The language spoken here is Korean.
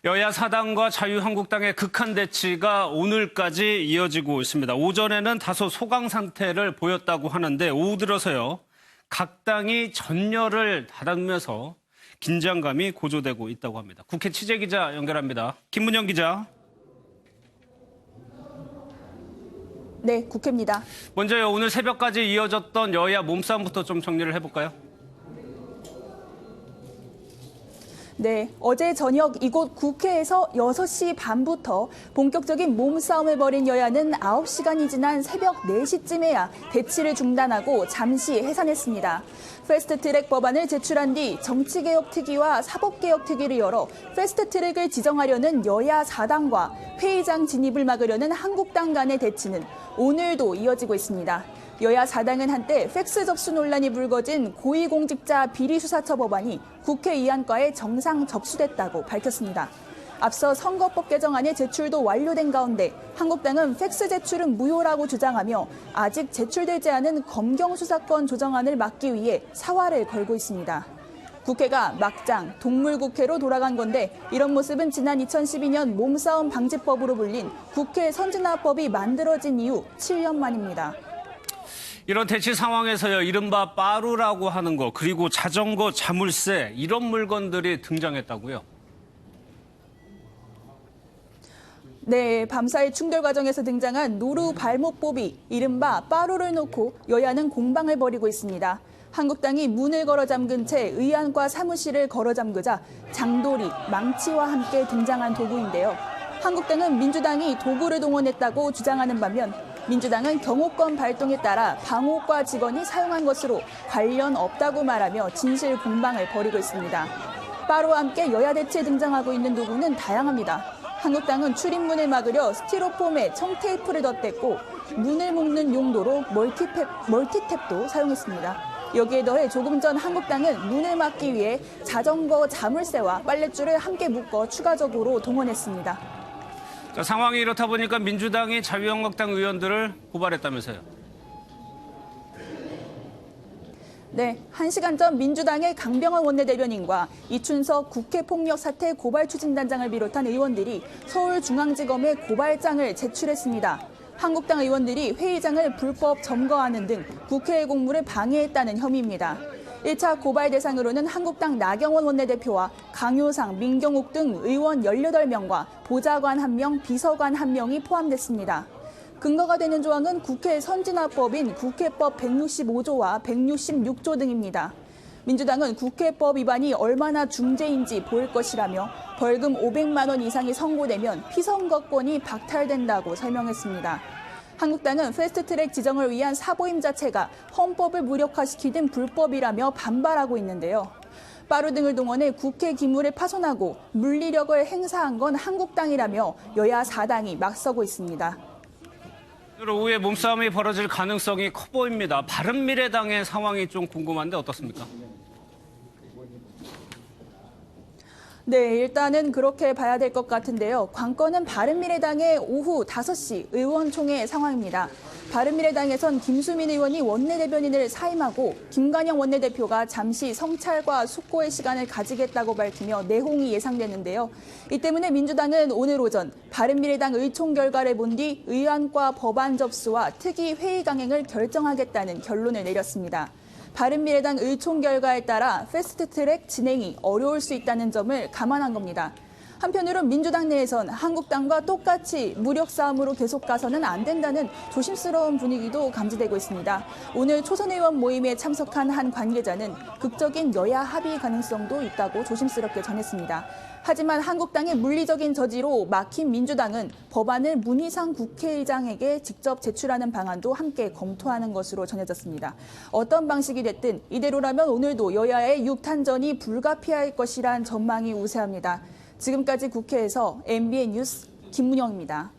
여야 사당과 자유한국당의 극한 대치가 오늘까지 이어지고 있습니다. 오전에는 다소 소강 상태를 보였다고 하는데 오후 들어서요. 각 당이 전열을 다듬으면서 긴장감이 고조되고 있다고 합니다. 국회 취재기자 연결합니다. 김문영 기자. 네, 국회입니다. 먼저요. 오늘 새벽까지 이어졌던 여야 몸싸움부터 좀 정리를 해볼까요? 네, 어제 저녁 이곳 국회에서 6시 반부터 본격적인 몸싸움을 벌인 여야는 9시간이 지난 새벽 4시쯤에야 대치를 중단하고 잠시 해산했습니다. 패스트트랙 법안을 제출한 뒤 정치개혁특위와 사법개혁특위를 열어 패스트트랙을 지정하려는 여야 4당과 회의장 진입을 막으려는 한국당 간의 대치는 오늘도 이어지고 있습니다. 여야 4당은 한때 팩스 접수 논란이 불거진 고위공직자 비리수사처 법안이 국회 의안과에 정상 접수됐다고 밝혔습니다. 앞서 선거법 개정안의 제출도 완료된 가운데 한국당은 팩스 제출은 무효라고 주장하며 아직 제출되지 않은 검경수사권 조정안을 막기 위해 사활을 걸고 있습니다. 국회가 막장 동물국회로 돌아간 건데 이런 모습은 지난 2012년 몸싸움 방지법으로 불린 국회 선진화법이 만들어진 이후 7년 만입니다. 이런 대치 상황에서요. 이른바 빠루라고 하는 거 그리고 자전거, 자물쇠 이런 물건들이 등장했다고요? 네, 밤사이 충돌 과정에서 등장한 노루 발목보비, 이른바 빠루를 놓고 여야는 공방을 벌이고 있습니다. 한국당이 문을 걸어 잠근 채 의안과 사무실을 걸어 잠그자 장도리, 망치와 함께 등장한 도구인데요. 한국당은 민주당이 도구를 동원했다고 주장하는 반면 민주당은 경호권 발동에 따라 방호과 직원이 사용한 것으로 관련 없다고 말하며 진실 공방을 벌이고 있습니다. 빠루와 함께 여야 대치에 등장하고 있는 도구는 다양합니다. 한국당은 출입문을 막으려 스티로폼에 청테이프를 덧댔고 문을 묶는 용도로 멀티탭도 사용했습니다. 여기에 더해 조금 전 한국당은 문을 막기 위해 자전거 자물쇠와 빨랫줄을 함께 묶어 추가적으로 동원했습니다. 자, 상황이 이렇다 보니까 민주당이 자유한국당 의원들을 고발했다면서요? 네, 1시간 전 민주당의 강병원 원내대변인과 이춘석 국회폭력사태 고발추진단장을 비롯한 의원들이 서울중앙지검에 고발장을 제출했습니다. 한국당 의원들이 회의장을 불법 점거하는 등 국회의 공무를 방해했다는 혐의입니다. 1차 고발 대상으로는 한국당 나경원 원내대표와 강효상, 민경욱 등 의원 18명과 보좌관 1명, 비서관 1명이 포함됐습니다. 근거가 되는 조항은 국회 선진화법인 국회법 165조와 166조 등입니다. 민주당은 국회법 위반이 얼마나 중죄인지 보일 것이라며 벌금 500만 원 이상이 선고되면 피선거권이 박탈된다고 설명했습니다. 한국당은 패스트트랙 지정을 위한 사보임 자체가 헌법을 무력화시키는 불법이라며 반발하고 있는데요. 빠루 등을 동원해 국회 기물을 파손하고 물리력을 행사한 건 한국당이라며 여야 4당이 맞서고 있습니다. 오늘 오후에 몸싸움이 벌어질 가능성이 커 보입니다. 바른미래당의 상황이 좀 궁금한데 어떻습니까? 네, 일단은 그렇게 봐야 될 것 같은데요. 관건은 바른미래당의 오후 5시 의원총회 상황입니다. 바른미래당에선 김수민 의원이 원내대변인을 사임하고 김관영 원내대표가 잠시 성찰과 숙고의 시간을 가지겠다고 밝히며 내홍이 예상되는데요. 이 때문에 민주당은 오늘 오전 바른미래당 의총 결과를 본 뒤 의안과 법안 접수와 특위 회의 강행을 결정하겠다는 결론을 내렸습니다. 바른미래당 의총 결과에 따라 패스트트랙 진행이 어려울 수 있다는 점을 감안한 겁니다. 한편으론 민주당 내에선 한국당과 똑같이 무력 싸움으로 계속 가서는 안 된다는 조심스러운 분위기도 감지되고 있습니다. 오늘 초선 의원 모임에 참석한 한 관계자는 극적인 여야 합의 가능성도 있다고 조심스럽게 전했습니다. 하지만 한국당의 물리적인 저지로 막힌 민주당은 법안을 문희상 국회의장에게 직접 제출하는 방안도 함께 검토하는 것으로 전해졌습니다. 어떤 방식이 됐든 이대로라면 오늘도 여야의 육탄전이 불가피할 것이란 전망이 우세합니다. 지금까지 국회에서 MBN 뉴스 김문영입니다.